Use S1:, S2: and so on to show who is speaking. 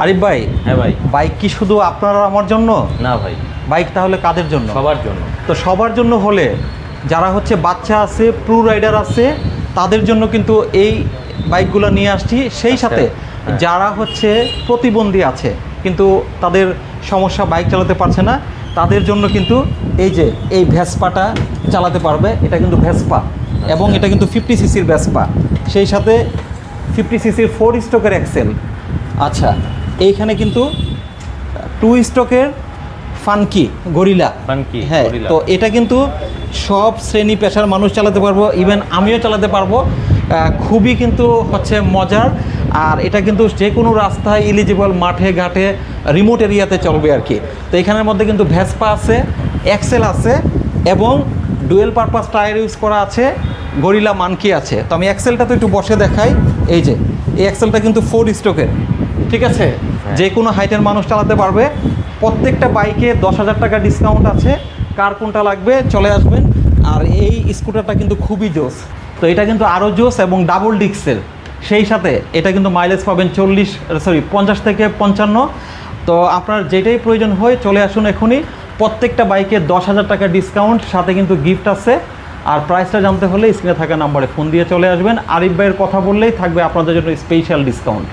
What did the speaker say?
S1: আরিফ ভাই,
S2: হ্যাঁ ভাই।
S1: বাইক কি শুধু আপনার আর আমার জন্য?
S2: না ভাই,
S1: বাইক তাহলে কাদের জন্য?
S2: সবার জন্য।
S1: তো সবার জন্য হলে যারা হচ্ছে বাচ্চা আছে, প্রো রাইডার আছে, তাদের জন্য কিন্তু এই বাইকগুলো নিয়ে আসছি। সেই সাথে
S2: হ্যাঁ।
S1: যারা হচ্ছে প্রতিবন্ধী আছে কিন্তু তাদের সমস্যা, বাইক চালাতে পারছে না, তাদের জন্য কিন্তু এই যে এই ভেসপাটা চালাতে পারবে। এটা কিন্তু ভেসপা এবং এটা কিন্তু 50 সিসির ভেসপা, সেই সাথে 50 সিসির 4 স্ট্রোকের এক্সেল। আচ্ছা, এইখানে কিন্তু 2 স্ট্রোকের ফানকি গরিলা।
S2: ফানকি
S1: হ্যাঁ,
S2: গরিলা।
S1: তো এটা কিন্তু সব শ্রেণী পেশার মানুষ চালাতে পারবো, ইভেন আমিও চালাতে পারবো। খুবই কিন্তু হচ্ছে মজার। আর এটা কিন্তু যে কোনো রাস্তায় এলিজিবল, মাঠে ঘাটে, রিমোট এরিয়াতে চলবে আর কি। তো এখানের মধ্যে কিন্তু ভেসপা আছে, এক্সেল আছে এবং ডুয়েল পারপাস টায়ার ইউজ করা আছে, গরিলা মানকি আছে। তো আমি এক্সেলটা তো একটু বসে দেখাই। এই যে এই এক্সেলটা কিন্তু 4 স্ট্রোকের, ঠিক আছে? যে কোনো হাইটের মানুষ চালাতে পারবে। প্রত্যেকটা বাইকে 10,000 টাকা ডিসকাউন্ট আছে। কার কোনটা লাগবে চলে আসবেন। আর এই স্কুটারটা কিন্তু খুবই জোস। তো এটা কিন্তু আরও জোস এবং ডাবল ডিস্কের। সেই সাথে এটা কিন্তু মাইলেজ পাবেন 50 থেকে 55। তো আপনার যেটাই প্রয়োজন হয় চলে আসুন এখনই। প্রত্যেকটা বাইকে 10,000 টাকা ডিসকাউন্ট, সাথে কিন্তু গিফট আছে। আর প্রাইসটা জানতে হলে স্ক্রিনে থাকা নাম্বারে ফোন দিয়ে চলে আসবেন। আরিফ ভাইয়ের কথা বললেই থাকবে আপনাদের জন্য স্পেশাল ডিসকাউন্ট।